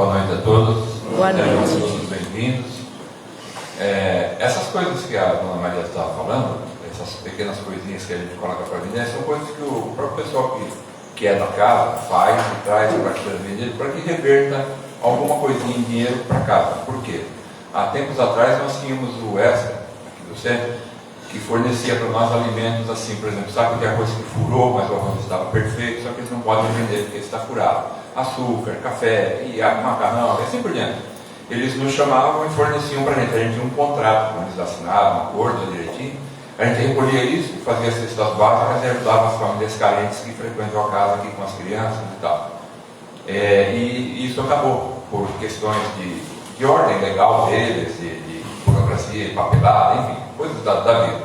boa noite a todos. Boa noite. Sejam todos bem-vindos. Essas coisas que a dona Maria estava falando, essas pequenas coisinhas que a gente coloca para vender, são coisas que o próprio pessoal que é da casa faz e traz para que seja vendido, para que reverta alguma coisinha em dinheiro para casa. Por quê? Há tempos atrás nós tínhamos o Extra, aqui do centro, que fornecia para nós alimentos assim, por exemplo, saco de arroz que furou, mas o arroz estava perfeito, só que eles não podem vender porque está furado. Açúcar, café, e macarrão, e assim por diante. Eles nos chamavam e forneciam para a gente tinha um contrato, eles assinavam, um acordo direitinho, a gente recolhia isso, fazia cestas básicas e ajudava as famílias carentes que frequentam a casa aqui com as crianças e tal. E isso acabou, por questões de ordem legal deles, de burocracia, papelada, enfim, coisas da vida.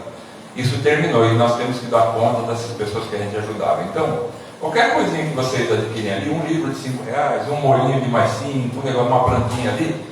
Isso terminou e nós temos que dar conta dessas pessoas que a gente ajudava. Então, qualquer coisinha que vocês adquirem ali, um livro de R$5, um molhinho de mais 5, uma plantinha ali,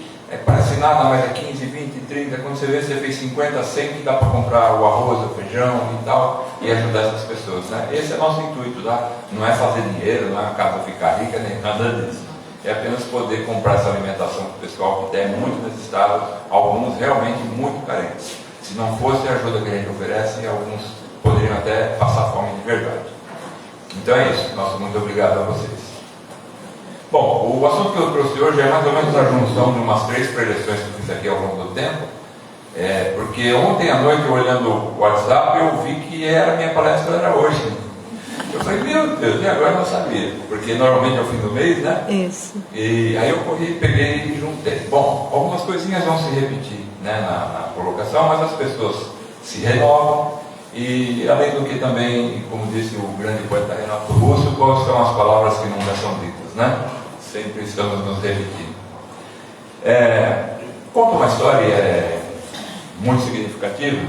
parece nada, mas é 15, 20, 30, quando você vê, você fez 50, 100, que dá para comprar o arroz, o feijão e tal, e ajudar essas pessoas, né? Esse é nosso intuito, tá? Não é fazer dinheiro, não é a casa ficar rica, nem nada disso. É apenas poder comprar essa alimentação para o pessoal que é muito necessitado, alguns realmente muito carentes. Se não fosse a ajuda que a gente oferece, alguns poderiam até passar fome de verdade. Então é isso, nosso muito obrigado a vocês. Bom, o assunto que eu trouxe hoje é mais ou menos a junção de umas 3 preleções que eu fiz aqui ao longo do tempo, porque ontem à noite, olhando o WhatsApp, eu vi que a minha palestra era hoje. Eu falei, meu Deus, e agora eu não sabia, porque normalmente é o fim do mês, né? Isso. E aí eu corri, peguei e juntei. Bom, algumas coisinhas vão se repetir, né, na colocação, mas as pessoas se renovam. E além do que também, como disse o grande poeta Renato Russo, quais são as palavras que nunca são ditas, né? Sempre estamos nos repetindo. Conta uma história muito significativa,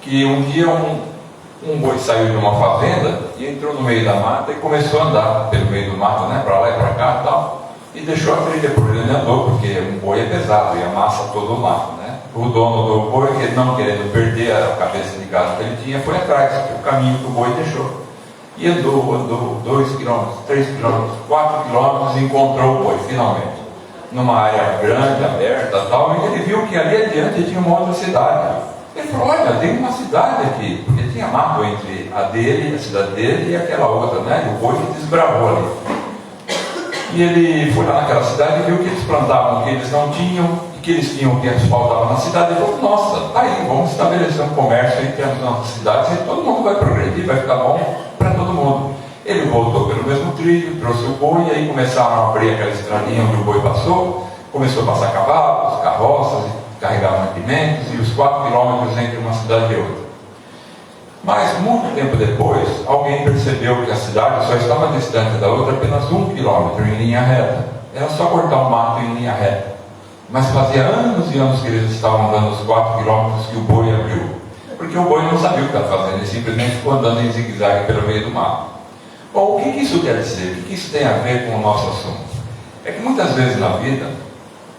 que um dia um boi saiu de uma fazenda e entrou no meio da mata e começou a andar pelo meio do mato, né, para lá e para cá e tal, e deixou a trilha por ele andou, porque um boi é pesado e amassa todo o mato, né? O dono do boi, não querendo perder a cabeça de gado que ele tinha, foi atrás do caminho que o boi deixou. E andou 2 quilômetros, 3 quilômetros, 4 quilômetros e encontrou o boi, finalmente. Numa área grande, aberta e tal, e ele viu que ali adiante tinha uma outra cidade. Ele falou, olha, tem uma cidade aqui, porque tinha mato entre a cidade dele e aquela outra, né? E o boi desbravou ali. E ele foi lá naquela cidade e viu que eles plantavam o que eles não tinham, que eles tinham o que eles faltavam na cidade, e falou, nossa, tá aí, vamos estabelecer um comércio entre as nossas cidades e todo mundo vai progredir, vai ficar bom para todo mundo. Ele voltou pelo mesmo trilho, trouxe o boi, e aí começaram a abrir aquela estradinha onde o boi passou, começou a passar cavalos, carroças, carregar mantimentos, e os 4 quilômetros entre uma cidade e outra. Mas, muito tempo depois, alguém percebeu que a cidade só estava distante da outra apenas 1 quilômetro em linha reta. Era só cortar o mato em linha reta. Mas fazia anos e anos que eles estavam andando os 4 quilômetros que o boi abriu. Porque o boi não sabia o que estava fazendo, ele simplesmente ficou andando em zigue-zague pelo meio do mato. Bom, o que isso quer dizer? O que isso tem a ver com o nosso assunto? É que muitas vezes na vida,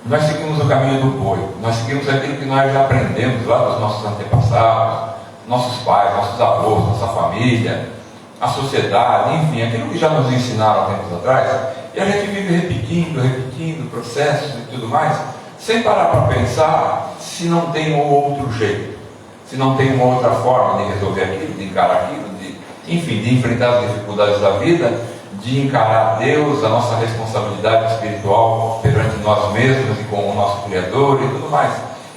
nós seguimos o caminho do boi, nós seguimos aquilo que nós já aprendemos lá dos nossos antepassados, nossos pais, nossos avós, nossa família, a sociedade, enfim, aquilo que já nos ensinaram há tempos atrás, e a gente vive repetindo processos e tudo mais, sem parar para pensar se não tem um outro jeito, se não tem uma outra forma de resolver aquilo, de encarar aquilo, de enfrentar as dificuldades da vida, de encarar Deus, a nossa responsabilidade espiritual perante nós mesmos e com o nosso Criador e tudo mais.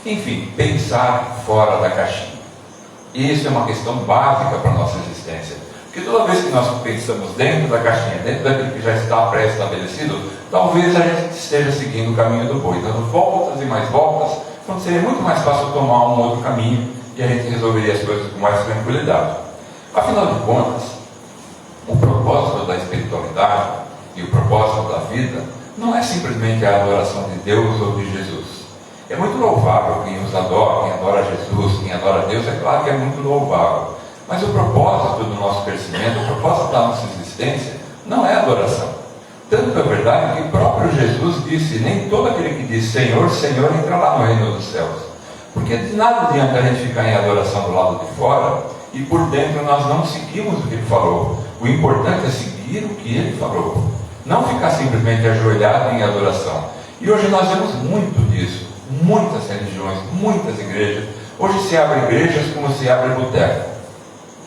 Enfim, pensar fora da caixinha. Isso é uma questão básica para a nossa existência. Porque toda vez que nós pensamos dentro da caixinha, dentro daquilo que já está pré-estabelecido, talvez a gente esteja seguindo o caminho do boi, dando voltas e mais voltas, quando seria muito mais fácil tomar um outro caminho e a gente resolveria as coisas com mais tranquilidade. Afinal de contas, o propósito da espiritualidade e o propósito da vida não é simplesmente a adoração de Deus ou de Jesus. É muito louvável quem os adora, quem adora Jesus, quem adora Deus, é claro que é muito louvável. Mas o propósito do nosso crescimento, o propósito da nossa existência, não é adoração. Tanto é verdade que o próprio Jesus disse, nem todo aquele que diz Senhor, Senhor, entra lá no reino dos céus. Porque de nada adianta a gente ficar em adoração do lado de fora e por dentro nós não seguimos o que Ele falou. O importante é seguir o que Ele falou. Não ficar simplesmente ajoelhado em adoração. E hoje nós vemos muito disso, muitas religiões, muitas igrejas. Hoje se abre igrejas como se abre boteco.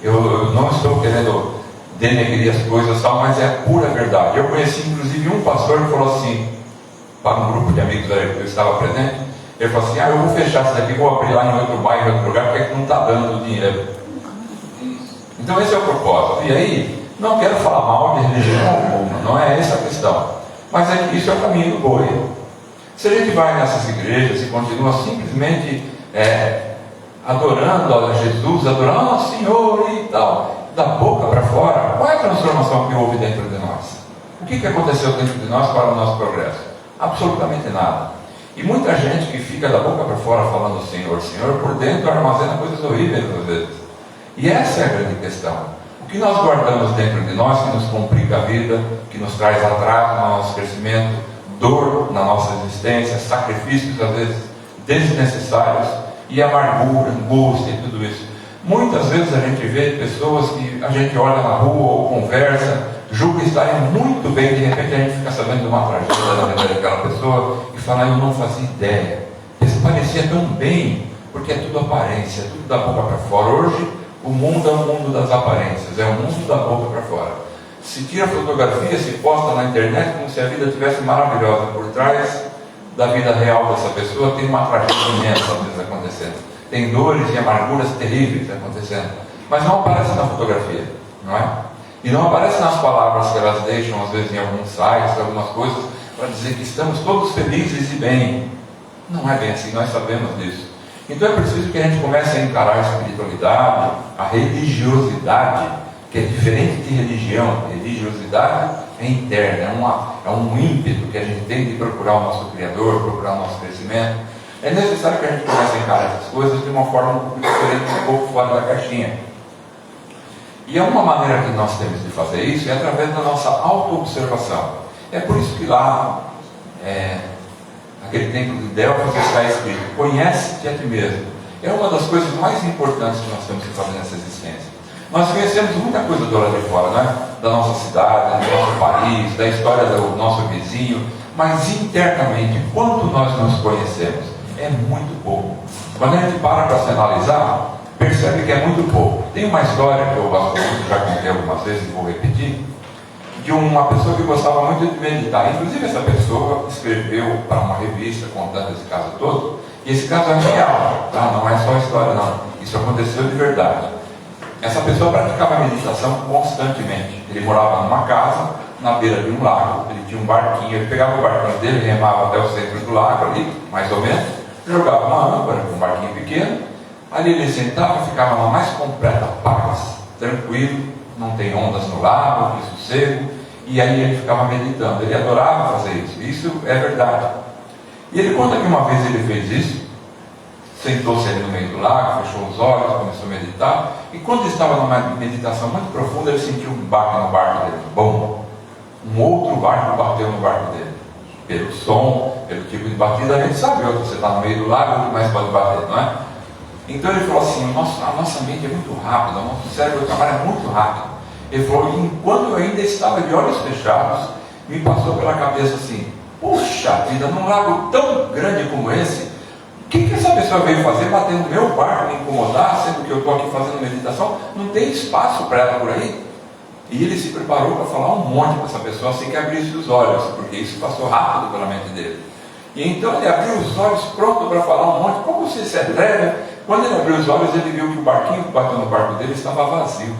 Eu não estou querendo denegrir as coisas, mas é pura verdade. Eu conheci inclusive um pastor que falou assim, para um grupo de amigos que eu estava presente, ele falou assim, eu vou fechar isso daqui, vou abrir lá em outro bairro, em outro lugar, porque não está dando dinheiro. Então esse é o propósito. E aí, não quero falar mal de religião alguma, não é essa a questão. Mas é que isso é o caminho do boi. Se a gente vai nessas igrejas e continua simplesmente adorando a Jesus, adorando ao Senhor e tal, da boca para fora, qual é a transformação que houve dentro de nós? O que aconteceu dentro de nós para o nosso progresso? Absolutamente nada. E muita gente que fica da boca para fora falando Senhor, Senhor, por dentro armazena coisas horríveis às vezes. E essa é a grande questão. O que nós guardamos dentro de nós que nos complica a vida, que nos traz atraso no nosso crescimento, dor na nossa existência, sacrifícios às vezes desnecessários, e amargura, angústia e tudo isso. Muitas vezes a gente vê pessoas que a gente olha na rua ou conversa, julga estarem muito bem, de repente a gente fica sabendo de uma tragédia da vida daquela pessoa e fala, eu não fazia ideia. Isso parecia tão bem, porque é tudo aparência, é tudo da boca para fora. Hoje o mundo é o mundo das aparências, é o mundo da boca para fora. Se tira fotografia, se posta na internet como se a vida estivesse maravilhosa. Por trás da vida real dessa pessoa tem uma tragédia imensa às vezes acontecendo. Tem dores e amarguras terríveis acontecendo. Mas não aparece na fotografia, não é? E não aparece nas palavras que elas deixam, às vezes, em alguns sites, algumas coisas, para dizer que estamos todos felizes e bem. Não é bem assim, nós sabemos disso. Então é preciso que a gente comece a encarar a espiritualidade, a religiosidade, que é diferente de religião. Religiosidade é interna, é um ímpeto que a gente tem de procurar o nosso Criador, procurar o nosso crescimento. É necessário que a gente comece a encarar essas coisas de uma forma um pouco diferente, um pouco fora da caixinha. E uma maneira que nós temos de fazer isso é através da nossa auto-observação. É por isso que lá, naquele templo de Delfos, está escrito, conhece-te a ti mesmo. É uma das coisas mais importantes que nós temos que fazer nessa existência. Nós conhecemos muita coisa do lado de fora, né? Da nossa cidade, do nosso país, da história do nosso vizinho, mas internamente, quanto nós nos conhecemos? É muito pouco. Quando a gente para se analisar, percebe que é muito pouco. Tem uma história que eu gosto muito, já contei algumas vezes e vou repetir, de uma pessoa que gostava muito de meditar. Inclusive essa pessoa escreveu para uma revista contando esse caso todo, e esse caso é real, tá? Não é só história não, isso aconteceu de verdade. Essa pessoa praticava meditação constantemente. Ele morava numa casa, na beira de um lago, ele tinha um barquinho, ele pegava o barquinho dele, remava até o centro do lago ali, mais ou menos, jogava uma âncora com um barquinho pequeno, ali ele sentava e ficava na mais completa paz, tranquilo, não tem ondas no lago, que sossego, e aí ele ficava meditando. Ele adorava fazer isso é verdade. E ele conta que uma vez ele fez isso, sentou-se ali no meio do lago, fechou os olhos, começou a meditar, e quando estava numa meditação muito profunda, ele sentiu um baque no barco dele. Bom, um outro barco bateu no barco dele. Pelo som, pelo tipo de batida, a gente sabe, você está no meio do lago, o que mais pode bater, não é? Então ele falou assim, a nossa mente é muito rápida, o nosso cérebro trabalha muito rápido. Ele falou, enquanto eu ainda estava de olhos fechados, me passou pela cabeça assim, puxa vida, num lago tão grande como esse, o que essa pessoa veio fazer batendo no meu barco, me incomodar, sendo que eu estou aqui fazendo meditação? Não tem espaço para ela por aí? E ele se preparou para falar um monte para essa pessoa assim que abrisse os olhos, porque isso passou rápido pela mente dele. E então ele abriu os olhos pronto para falar um monte. Como você se atreve? Quando ele abriu os olhos, ele viu que o barquinho que bateu no barco dele estava vazio.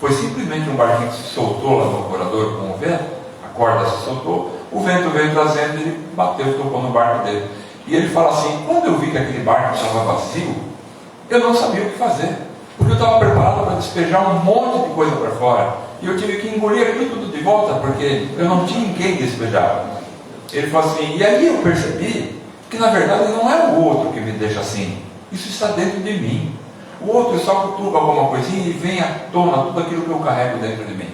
Foi simplesmente um barquinho que se soltou lá no corredor com o vento, a corda se soltou, o vento veio trazendo, ele bateu, tocou no barco dele. E ele fala assim, quando eu vi que aquele barco estava vazio, eu não sabia o que fazer, porque eu estava preparado para despejar um monte de coisa para fora, e eu tive que engolir aquilo tudo de volta, porque eu não tinha em quem despejar. Ele falou assim, e aí eu percebi que na verdade não é o outro que me deixa assim, isso está dentro de mim. O outro só cutuca alguma coisinha e vem à tona tudo aquilo que eu carrego dentro de mim.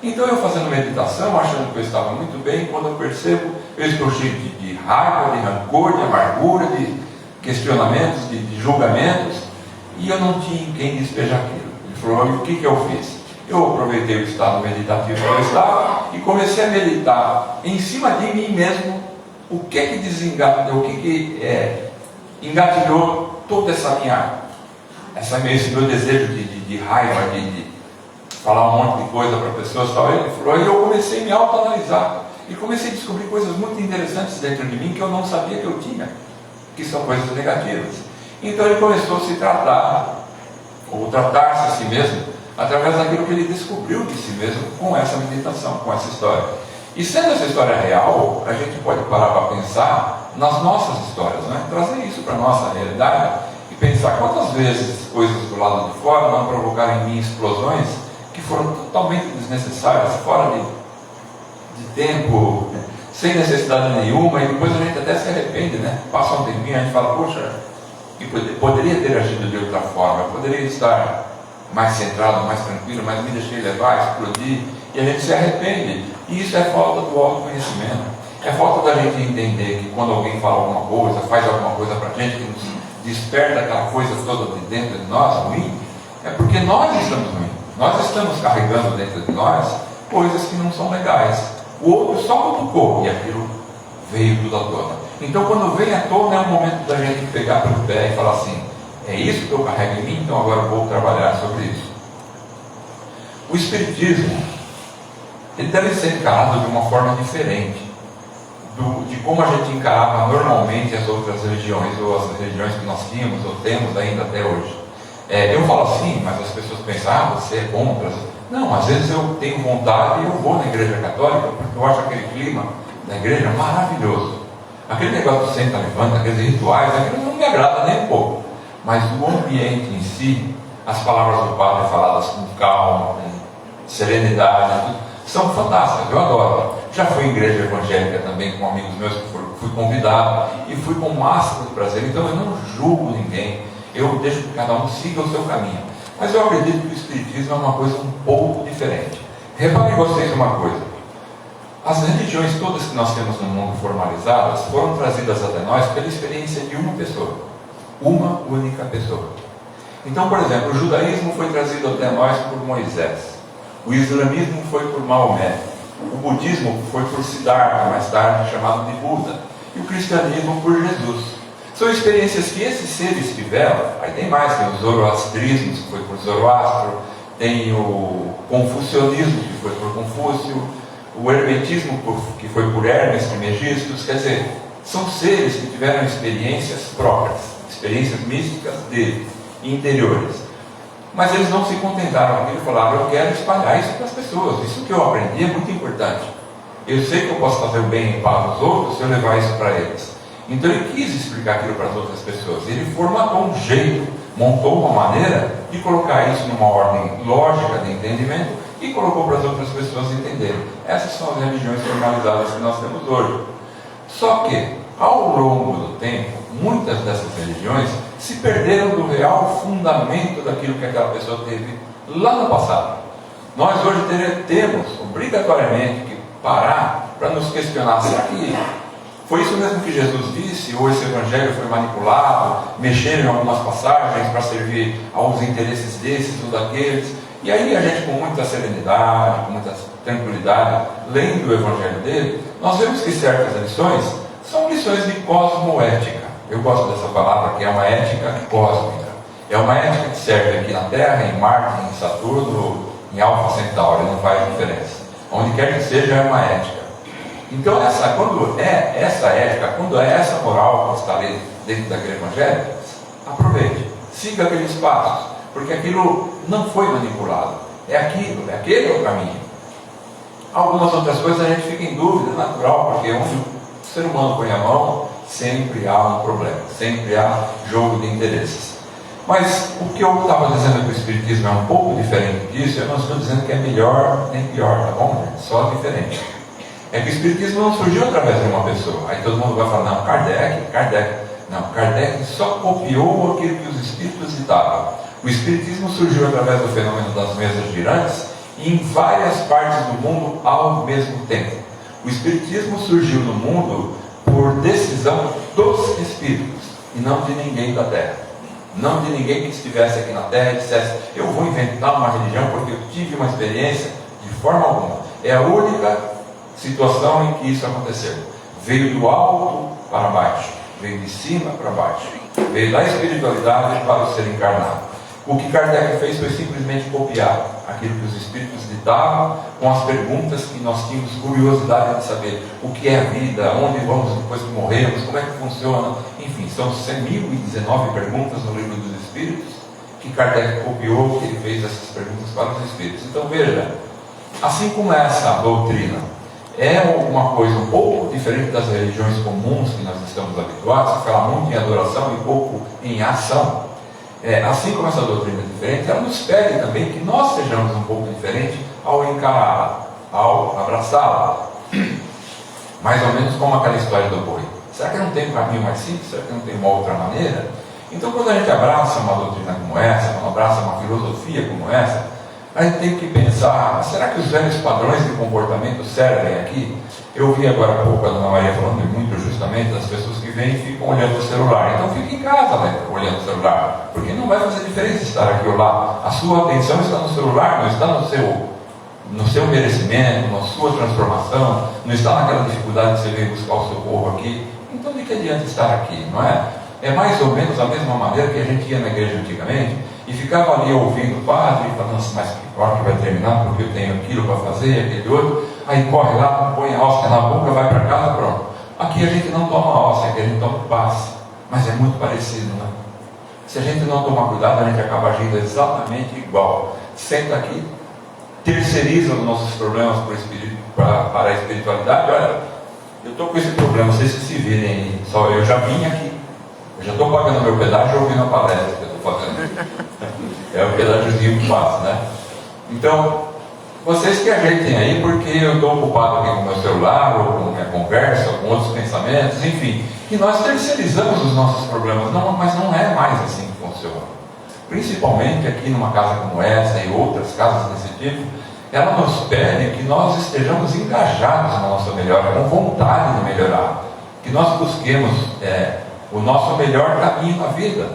Então eu fazendo meditação, achando que eu estava muito bem, quando eu percebo, eu estou cheio de raiva, de rancor, de amargura, de questionamentos, de julgamentos, e eu não tinha em quem despejar aquilo. Ele falou, o que eu fiz? Eu aproveitei o estado meditativo que eu estava e comecei a meditar em cima de mim mesmo, o que é que desengatilhou, engatilhou toda esse meu desejo de raiva, de falar um monte de coisa para pessoas, tal. Ele falou, e eu comecei a me autoanalisar, e comecei a descobrir coisas muito interessantes dentro de mim que eu não sabia que eu tinha, que são coisas negativas. Então ele começou a se tratar, ou tratar-se a si mesmo, através daquilo que ele descobriu de si mesmo com essa meditação, com essa história. E sendo essa história real, a gente pode parar para pensar nas nossas histórias, né? Trazer isso para a nossa realidade e pensar quantas vezes coisas do lado de fora não provocaram em mim explosões que foram totalmente desnecessárias, fora de tempo, sem necessidade nenhuma, e depois a gente até se arrepende, né? Passa um tempinho, a gente fala, poxa, poderia ter agido de outra forma, eu poderia estar mais centrado, mais tranquilo, mas me deixei levar, explodir, e a gente se arrepende. E isso é falta do autoconhecimento, é falta da gente entender que quando alguém fala alguma coisa, faz alguma coisa para a gente, que nos desperta aquela coisa toda de dentro de nós, ruim, é porque nós estamos ruins, nós estamos carregando dentro de nós coisas que não são legais. O outro só cutucou e aquilo veio tudo à tona. Então quando vem à tona é o momento da gente pegar pelo pé e falar assim, é isso que eu carrego em mim, então agora eu vou trabalhar sobre isso. O Espiritismo, ele deve ser encarado de uma forma diferente de como a gente encarava normalmente as outras religiões, ou as religiões que nós tínhamos, ou temos ainda até hoje. Eu falo assim, mas as pessoas pensam, você é contra. Não, às vezes eu tenho vontade e eu vou na igreja católica, porque eu acho aquele clima da igreja maravilhoso. Aquele negócio de senta, levanta, aqueles rituais, aquilo não me agrada nem um pouco. Mas o ambiente em si, as palavras do padre faladas com calma, com serenidade, são fantásticas, eu adoro. Já fui em igreja evangélica também com amigos meus que fui convidado e fui com o máximo de prazer. Então eu não julgo ninguém, eu deixo que cada um siga o seu caminho. Mas eu acredito que o Espiritismo é uma coisa um pouco diferente. Reparem vocês uma coisa, as religiões todas que nós temos no mundo formalizadas foram trazidas até nós pela experiência de uma pessoa, uma única pessoa. Então, por exemplo, o judaísmo foi trazido até nós por Moisés, o islamismo foi por Maomé, o budismo foi por Siddhartha, mais tarde chamado de Buda, e o cristianismo por Jesus. São experiências que esses seres tiveram. Aí tem mais, tem o zoroastrismo, que foi por Zoroastro, tem o confucionismo, que foi por Confúcio, o hermetismo, que foi por Hermes Trismegistus. Quer dizer, são seres que tiveram experiências próprias, experiências místicas deles, interiores. Mas eles não se contentaram com aquilo e falaram, eu quero espalhar isso para as pessoas. Isso que eu aprendi é muito importante. Eu sei que eu posso fazer o bem para os outros se eu levar isso para eles. Então ele quis explicar aquilo para as outras pessoas. Ele formatou um jeito, montou uma maneira de colocar isso numa ordem lógica de entendimento e colocou para as outras pessoas entenderem. Essas são as religiões formalizadas que nós temos hoje. Só que, ao longo do tempo, muitas dessas religiões se perderam do real fundamento daquilo que aquela pessoa teve lá no passado. Nós hoje temos obrigatoriamente que parar para nos questionar, será que foi isso mesmo que Jesus disse, ou esse evangelho foi manipulado, mexeram em algumas passagens para servir aos interesses desses ou daqueles? E aí a gente, com muita serenidade, com muita tranquilidade, lendo o evangelho dele, nós vemos que certas lições são lições de cosmoética. Eu gosto dessa palavra, que é uma ética cósmica. É uma ética que serve aqui na Terra, em Marte, em Saturno, em Alfa Centauri, não faz diferença. Onde quer que seja, é uma ética. Então, quando é essa ética, quando é essa moral que está ali dentro daquele evangelho, aproveite, siga aqueles passos, porque aquilo não foi manipulado, aquele é o caminho. Algumas outras coisas a gente fica em dúvida, é natural, porque onde o ser humano põe a mão, sempre há um problema, sempre há jogo de interesses. Mas o que eu estava dizendo que o Espiritismo é um pouco diferente disso, eu não estou dizendo que é melhor nem pior, tá bom, gente? Só diferente. É que o Espiritismo não surgiu através de uma pessoa. Aí todo mundo vai falar, não, Kardec. Não, Kardec só copiou aquilo que os Espíritos ditavam. O Espiritismo surgiu através do fenômeno das mesas girantes em várias partes do mundo ao mesmo tempo. O Espiritismo surgiu no mundo por decisão dos Espíritos e não de ninguém da Terra. Não de ninguém que estivesse aqui na Terra e dissesse, eu vou inventar uma religião porque eu tive uma experiência, de forma alguma. É a única situação em que isso aconteceu. Veio do alto para baixo, veio de cima para baixo, veio da espiritualidade para o ser encarnado. O que Kardec fez foi simplesmente copiar aquilo que os espíritos ditavam, com as perguntas que nós tínhamos curiosidade de saber: o que é a vida, onde vamos depois que morremos, como é que funciona. Enfim, são 1.019 perguntas no Livro dos Espíritos que Kardec copiou, que ele fez essas perguntas para os espíritos. Então veja, assim como essa doutrina é uma coisa um pouco diferente das religiões comuns que nós estamos habituados, que fala muito em adoração e pouco em ação, assim como essa doutrina é diferente, ela nos pede também que nós sejamos um pouco diferentes ao encará-la, ao abraçá-la. Mais ou menos como aquela história do boi. Será que não tem um caminho mais simples? Será que não tem uma outra maneira? Então, quando a gente abraça uma doutrina como essa, quando abraça uma filosofia como essa, a gente tem que pensar: será que os velhos padrões de comportamento servem aqui? Eu vi agora há pouco a Dona Maria falando muito justamente das pessoas que vêm e ficam olhando o celular. Então fique em casa, né, olhando o celular, porque não vai fazer diferença estar aqui ou lá. A sua atenção está no celular, não está no seu merecimento, na sua transformação, não está naquela dificuldade de você vir buscar o socorro aqui. Então de que adianta estar aqui, não é? É mais ou menos a mesma maneira que a gente ia na igreja antigamente e ficava ali ouvindo o padre, falando: nossa, mas que hora que vai terminar, porque eu tenho aquilo para fazer, aquele outro. Aí corre lá, põe a hóstia na boca, vai para casa, pronto. Aqui a gente não toma hóstia, aqui a gente toma passe. Mas é muito parecido, né? Se a gente não tomar cuidado, a gente acaba agindo exatamente igual. Senta aqui, terceiriza os nossos problemas para a espiritualidade. Olha, eu estou com esse problema, vocês que se virem aí. Só eu já vim aqui, eu já estou pagando meu pedágio ouvindo a palestra que eu estou fazendo. É o pedágiozinho que faço, né? Então, vocês que ajeitem aí, porque eu estou ocupado aqui com o meu celular, ou com a minha conversa, ou com outros pensamentos, enfim. E nós terceirizamos os nossos problemas, mas não é mais assim que funciona. Principalmente aqui numa casa como essa e outras casas desse tipo, ela nos pede que nós estejamos engajados na nossa melhora, com vontade de melhorar. Que nós busquemos o nosso melhor caminho na vida.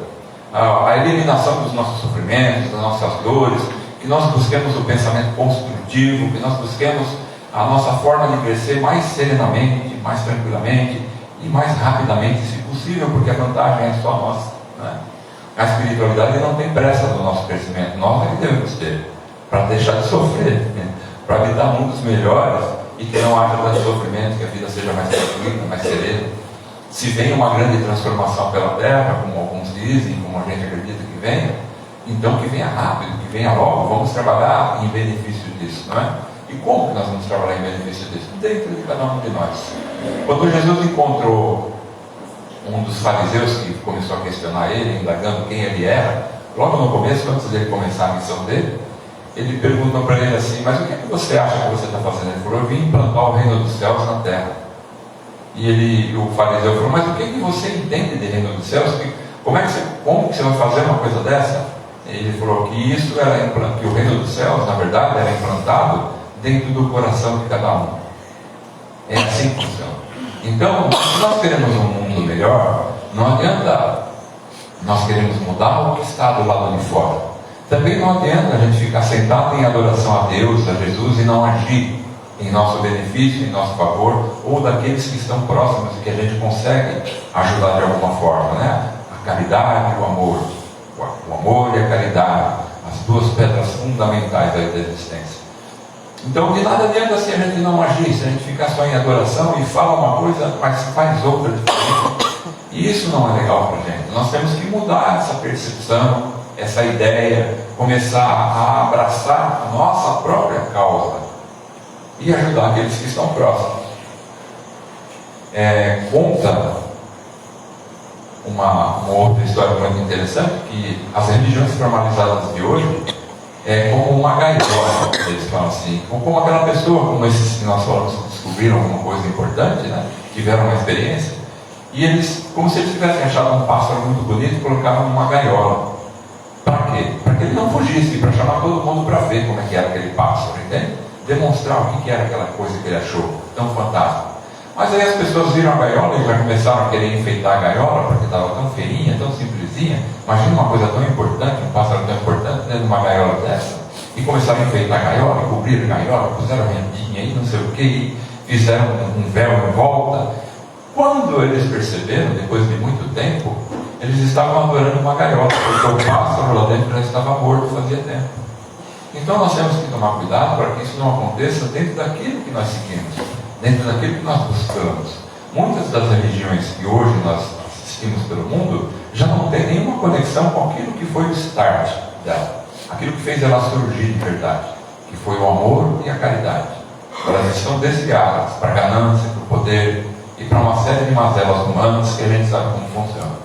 A eliminação dos nossos sofrimentos, das nossas dores, que nós busquemos o pensamento construtivo, que nós busquemos a nossa forma de crescer mais serenamente, mais tranquilamente e mais rapidamente, se possível, porque a vantagem é só nossa, né? A espiritualidade não tem pressa do nosso crescimento, nós é que devemos ter, para deixar de sofrer, né? Para habitar mundos melhores e que não haja tanto sofrimento, que a vida seja mais tranquila, mais serena. Se vem uma grande transformação pela Terra, como alguns dizem, como a gente acredita que venha, então que venha rápido, que venha logo. Vamos trabalhar em benefício disso, não é? E como que nós vamos trabalhar em benefício disso? Dentro de cada um de nós. Quando Jesus encontrou um dos fariseus que começou a questionar ele, indagando quem ele era, logo no começo, antes dele começar a missão dele, ele perguntou para ele assim: mas o que você acha que você está fazendo? Ele falou: eu vim implantar o reino dos céus na terra. E o fariseu falou: mas o que você entende de reino dos céus? Como que você vai fazer uma coisa dessa? Ele falou que que o reino dos céus, na verdade, era implantado dentro do coração de cada um. É assim que funciona. Então, se nós queremos um mundo melhor, não adianta nós queremos mudar o que está do lado de fora. Também não adianta a gente ficar sentado em adoração a Deus, a Jesus, e não agir em nosso benefício, em nosso favor, ou daqueles que estão próximos e que a gente consegue ajudar de alguma forma, né? A caridade e o amor. O amor e a caridade, as duas pedras fundamentais da existência. Então, de nada adianta se a gente não agir, se a gente ficar só em adoração e fala uma coisa, mas faz outra diferente. E isso não é legal para a gente. Nós temos que mudar essa percepção, essa ideia, começar a abraçar a nossa própria causa e ajudar aqueles que estão próximos. Conta uma outra história muito interessante, que as religiões formalizadas de hoje é como uma gaiola, eles falam assim, como aquela pessoa, como esses que nós falamos, que descobriram alguma coisa importante, né? Tiveram uma experiência, e eles, como se eles tivessem achado um pássaro muito bonito, colocavam numa gaiola. Para quê? Para que ele não fugisse, para chamar todo mundo para ver como é que era aquele pássaro, entende? Demonstrar o que era aquela coisa que ele achou tão fantástica. Mas aí as pessoas viram a gaiola e já começaram a querer enfeitar a gaiola, porque estava tão feinha, tão simplesinha. Imagina uma coisa tão importante, um pássaro tão importante dentro de uma gaiola dessa. E começaram a enfeitar a gaiola, cobrir a gaiola, puseram a rendinha e não sei o que, fizeram um véu em volta. Quando eles perceberam, depois de muito tempo, eles estavam adorando uma gaiola, porque o pássaro lá dentro já estava morto fazia tempo. Então nós temos que tomar cuidado para que isso não aconteça dentro daquilo que nós seguimos, dentro daquilo que nós buscamos. Muitas das religiões que hoje nós assistimos pelo mundo já não tem nenhuma conexão com aquilo que foi o start dela, aquilo que fez ela surgir de verdade, que foi o amor e a caridade. Elas estão desviadas para a ganância, para o poder e para uma série de mazelas humanas que a gente sabe como funciona.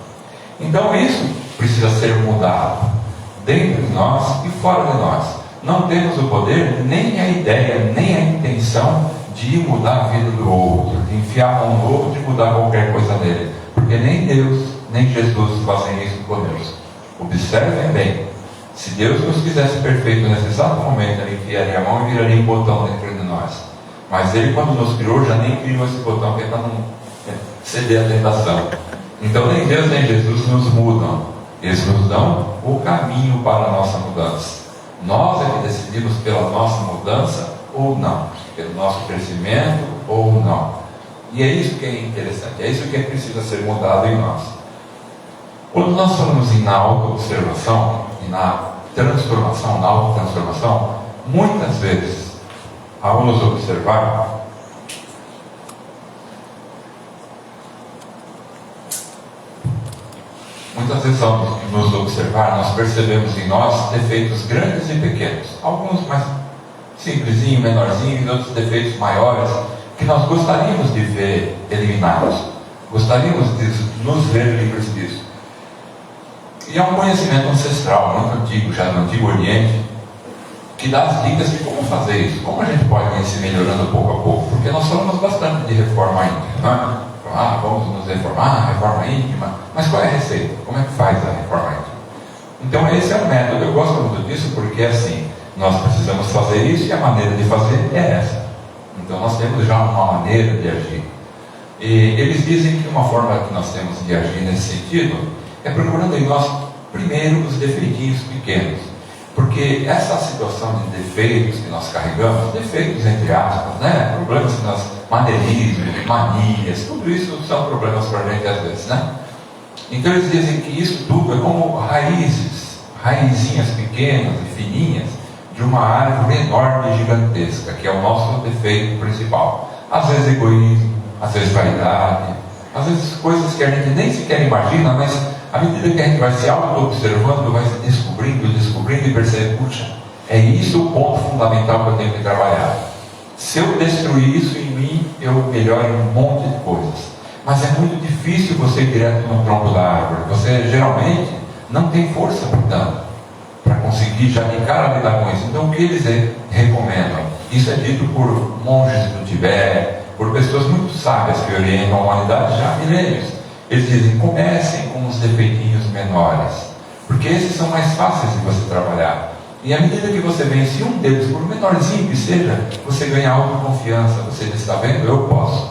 Então isso precisa ser mudado dentro de nós e fora de nós. Não temos o poder, nem a ideia, nem a intenção de mudar a vida do outro, de enfiar a mão no outro, de mudar qualquer coisa nele. Porque nem Deus, nem Jesus fazem isso conosco. Observem bem. Se Deus nos quisesse perfeito nesse exato momento, Ele enfiaria a mão e viraria um botão dentro de nós. Mas Ele, quando nos criou, já nem criou esse botão, que é para não ceder à tentação. Então nem Deus nem Jesus nos mudam. Eles nos dão o caminho para a nossa mudança. Nós é que decidimos pela nossa mudança ou não, pelo nosso crescimento ou não. E é isso que é interessante, é isso que precisa ser mudado em nós. Quando nós falamos em auto-observação e na transformação, na autotransformação, muitas vezes, ao nos observar, muitas vezes ao nos observar, nós percebemos em nós defeitos grandes e pequenos, alguns mais simplesinhos, menorzinhos, e outros defeitos maiores, que nós gostaríamos de ver eliminados, gostaríamos de nos ver livres disso. E há um conhecimento ancestral, muito antigo, já no Antigo Oriente, que dá as dicas de como fazer isso, como a gente pode ir se melhorando pouco a pouco, porque nós falamos bastante de reforma íntima, não é? Vamos nos reformar, reforma íntima, mas qual é a receita? Como é que faz a reforma íntima? Então esse é o método. Eu gosto muito disso porque assim, nós precisamos fazer isso e a maneira de fazer é essa. Então nós temos já uma maneira de agir. E eles dizem que uma forma que nós temos de agir nesse sentido é procurando em nós primeiro os defeitinhos pequenos. Porque essa situação de defeitos que nós carregamos, defeitos entre aspas, né? Problemas que nós, maneirismo, manias, tudo isso são problemas para a gente às vezes, né? Então eles dizem que isso tudo é como raizinhas pequenas e fininhas de uma árvore enorme e gigantesca, que é o nosso defeito principal. Às vezes egoísmo, às vezes vaidade, às vezes coisas que a gente nem sequer imagina, mas à medida que a gente vai se auto-observando, vai se descobrindo e percebe, puxa, é isso o ponto fundamental que eu tenho que trabalhar. Se eu destruir isso em mim, eu melhoro um monte de coisas. Mas é muito difícil você ir direto no tronco da árvore. Você geralmente não tem força para conseguir já de cara lidar com isso. Então o que eles recomendam? Isso é dito por monges do Tibete, por pessoas muito sábias que orientam a humanidade já há milênios. Eles dizem, comecem com os defeitinhos menores, porque esses são mais fáceis de você trabalhar. E à medida que você vence um deles, por menorzinho que seja, você ganha autoconfiança. Você diz, está vendo? Eu posso.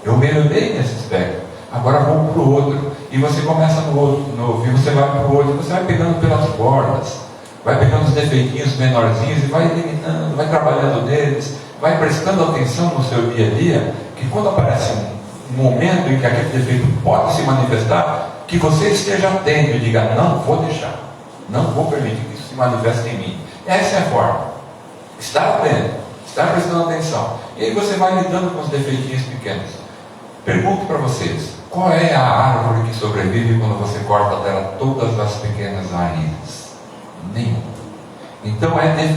Eu melhorei nesse aspecto. Agora vou para o outro. E você começa no outro novo, e você vai para o outro, e você vai pegando pelas bordas, vai pegando os defeitinhos menorzinhos e vai eliminando, vai trabalhando neles, vai prestando atenção no seu dia a dia, que quando aparece um momento em que aquele defeito pode se manifestar, que você esteja atento e diga, não vou deixar, não vou permitir que isso se manifeste em mim. Essa é a forma. Estar atento, estar prestando atenção. E aí você vai lidando com os defeitinhos pequenos. Pergunto para vocês, qual é a árvore que sobrevive quando você corta dela todas as pequenas raízes? Nenhuma. Então é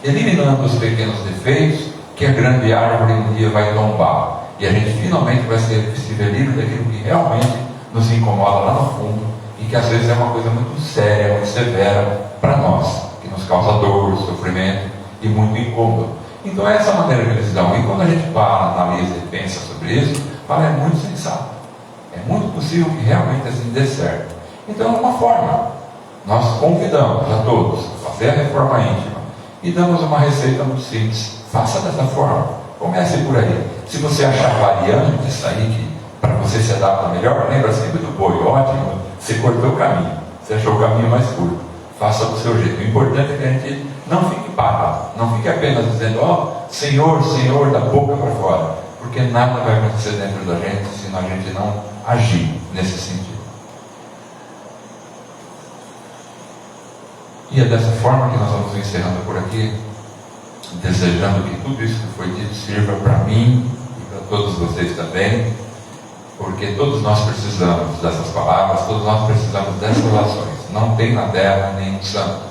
eliminando os pequenos defeitos que a grande árvore um dia vai tombar. E a gente finalmente vai se ver livre daquilo que realmente nos incomoda lá no fundo e que às vezes é uma coisa muito séria, muito severa para nós, que nos causa dor, sofrimento e muito incômodo. Então é essa maneira que eles dão. E quando a gente para, analisa e pensa sobre isso, fala, é muito sensato. É muito possível que realmente assim dê certo. Então é uma forma. Nós convidamos a todos a fazer a reforma íntima e damos uma receita muito simples. Faça dessa forma. Comece por aí. Se você achar variantes aí que para você se adapta melhor, lembra sempre do boi, ótimo, você cortou o caminho, você achou o caminho mais curto, faça do seu jeito. O importante é que a gente não fique parado, não fique apenas dizendo, ó, Senhor, Senhor, da boca para fora, porque nada vai acontecer dentro da gente se a gente não agir nesse sentido. E é dessa forma que nós vamos encerrando por aqui, desejando que tudo isso que foi dito sirva para mim e para todos vocês também, porque todos nós precisamos dessas palavras, todos nós precisamos dessas relações. Não tem na terra nenhum santo,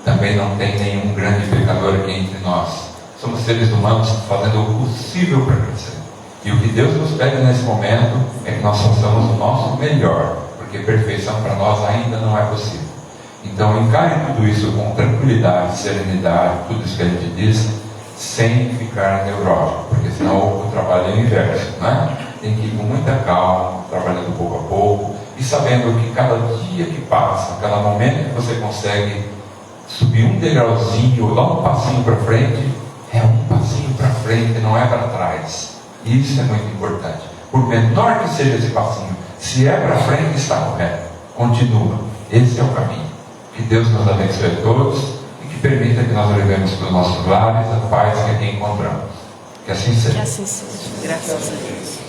também não tem nenhum grande pecador aqui entre nós. Somos seres humanos fazendo o possível para crescer. E o que Deus nos pede nesse momento é que nós façamos o nosso melhor, porque perfeição para nós ainda não é possível. Então encare tudo isso com tranquilidade, serenidade, tudo isso que a gente diz, sem ficar neurótico, porque senão o trabalho é o inverso, né? Tem que ir com muita calma, trabalhando pouco a pouco, e sabendo que cada dia que passa, cada momento que você consegue subir um degrauzinho, dar um passinho para frente, é um passinho para frente, não é para trás. Isso é muito importante. Por menor que seja esse passinho, se é para frente, está correto. Continua. Esse é o caminho. Que Deus nos abençoe a todos e que permita que nós levemos para os nossos lares a paz que aqui encontramos. Que assim seja. Que assim seja. Graças a Deus.